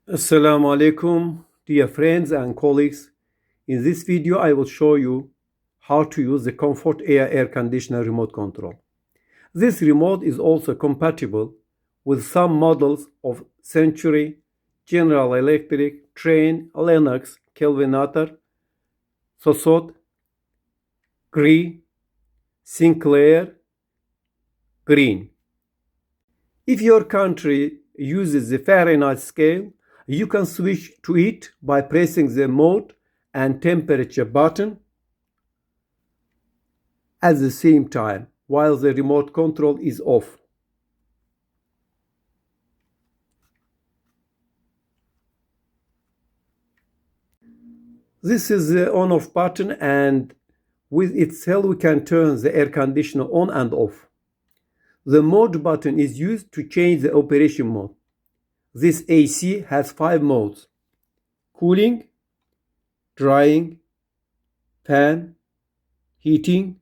Assalamu alaikum, dear friends and colleagues. In this video, I will show you how to use the Comfort-Aire air conditioner remote control. This remote is also compatible with some models of Century, General Electric, Trane, Lennox, Kelvinator, Sosot, Gree, Sinclair, Green. If your country uses the Fahrenheit scale, you can switch to it by pressing the mode and temperature button at the same time while the remote control is off. This is the on-off button, and with its help we can turn the air conditioner on and off. The mode button is used to change the operation mode. This AC has 5 modes: cooling, drying, fan, heating,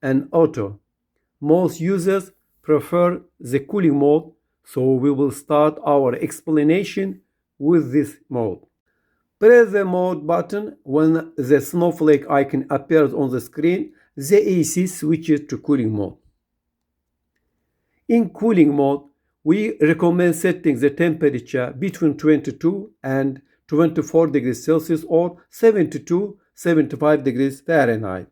and auto. Most users prefer the cooling mode, so we will start our explanation with this mode. Press the mode button. When the snowflake icon appears on the screen, the AC switches to cooling mode. In cooling mode, we recommend setting the temperature between 22 and 24 degrees Celsius or 72-75 degrees Fahrenheit.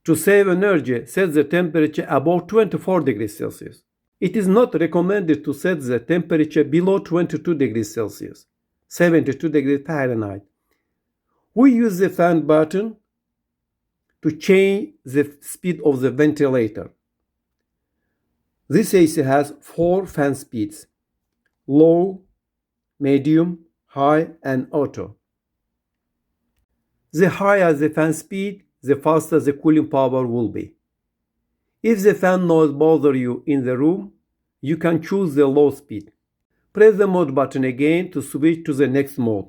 To save energy, set the temperature above 24 degrees Celsius. It is not recommended to set the temperature below 22 degrees Celsius, 72 degrees Fahrenheit. We use the fan button to change the speed of the ventilator. This AC has 4 fan speeds: low, medium, high, and auto. The higher the fan speed, the faster the cooling power will be. If the fan noise bothers you in the room, you can choose the low speed. Press the mode button again to switch to the next mode.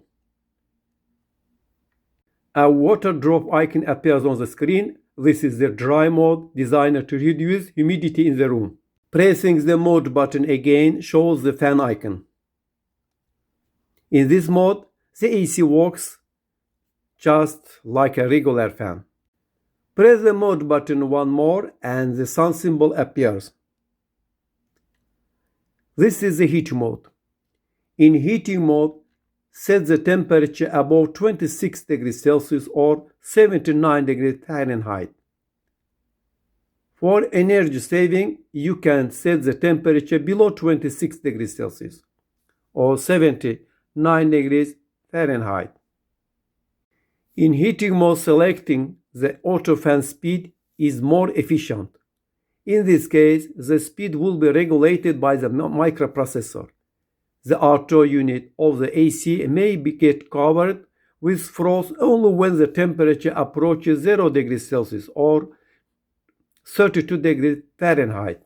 A water drop icon appears on the screen. This is the dry mode, designed to reduce humidity in the room. Pressing the mode button again shows the fan icon. In this mode, the AC works just like a regular fan. Press the mode button one more and the sun symbol appears. This is the heat mode. In heating mode, set the temperature above 26 degrees Celsius or 79 degrees Fahrenheit. For energy saving, you can set the temperature below 26 degrees Celsius or 79 degrees Fahrenheit. In heating mode, selecting the auto fan speed is more efficient. In this case, the speed will be regulated by the microprocessor. The auto unit of the AC may get covered with frost only when the temperature approaches 0 degrees Celsius or 32 degrees Fahrenheit.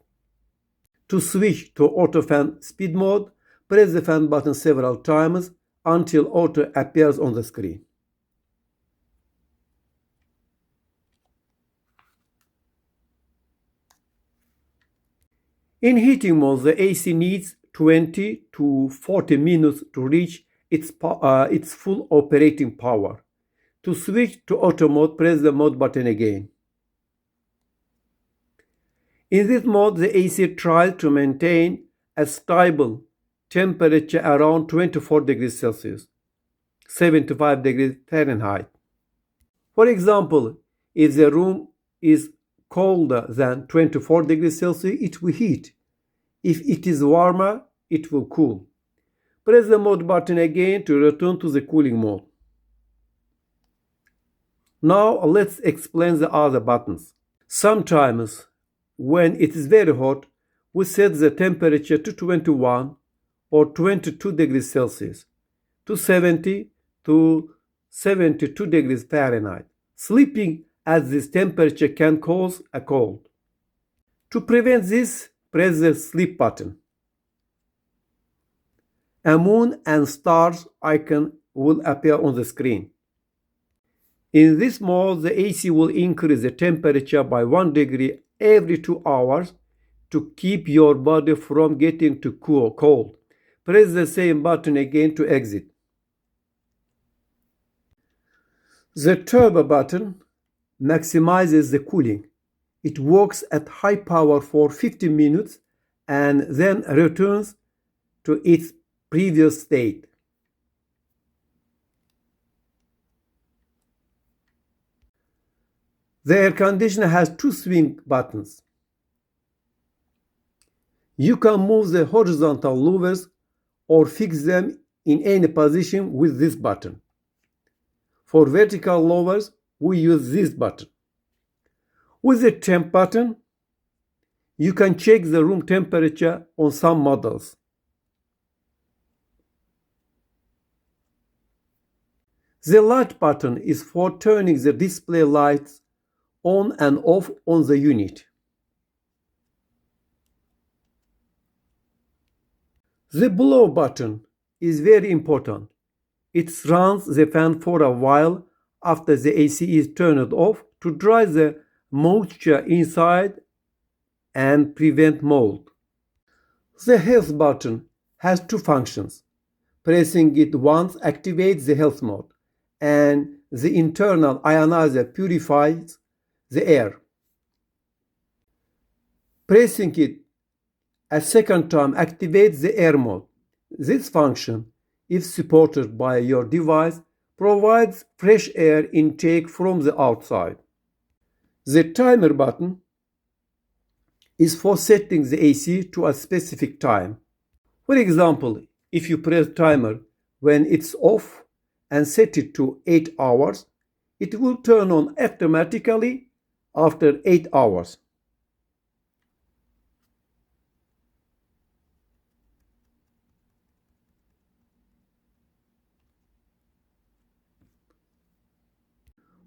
To switch to auto fan speed mode, press the fan button several times until auto appears on the screen. In heating mode, the AC needs 20 to 40 minutes to reach its full operating power. To switch to auto mode, press the mode button again. In this mode, the AC tries to maintain a stable temperature around 24 degrees Celsius, 75 degrees Fahrenheit. For example, if the room is colder than 24 degrees Celsius, it will heat. If it is warmer, it will cool. Press the mode button again to return to the cooling mode. Now let's explain the other buttons. Sometimes, when it is very hot, we set the temperature to 21 or 22 degrees Celsius to 70 to 72 degrees Fahrenheit. Sleeping at this temperature can cause a cold. To prevent this, press the sleep button. A moon and stars icon will appear on the screen. In this mode, the AC will increase the temperature by 1 degree every 2 hours to keep your body from getting too cold. Press the same button again to exit. The turbo button maximizes the cooling. It works at high power for 15 minutes and then returns to its previous state. The air conditioner has two swing buttons. You can move the horizontal levers or fix them in any position with this button. For vertical levers, we use this button. With the temp button, you can check the room temperature on some models. The light button is for turning the display lights on and off on the unit. The blow button is very important. It runs the fan for a while after the AC is turned off to dry the moisture inside and prevent mold. The health button has two functions. Pressing it once activates the health mode, and the internal ionizer purifies the air. Pressing it a second time activates the air mode. This function, if supported by your device, provides fresh air intake from the outside. The timer button is for setting the AC to a specific time. For example, if you press timer when it's off and set it to 8 hours, it will turn on automatically after 8 hours.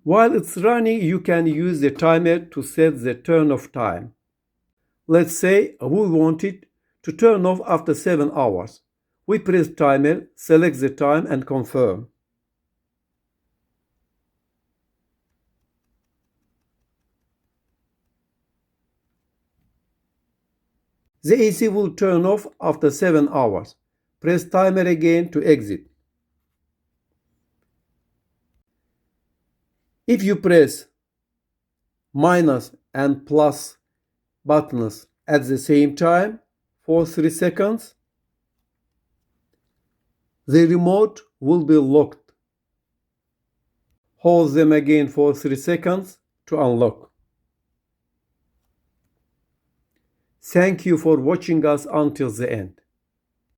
While it's running, you can use the timer to set the turn off time. Let's say we want it to turn off after 7 hours. We press timer, select the time and confirm. The AC will turn off after 7 hours. Press timer again to exit. If you press minus and plus buttons at the same time for 3 seconds, the remote will be locked. Hold them again for 3 seconds to unlock. Thank you for watching us until the end.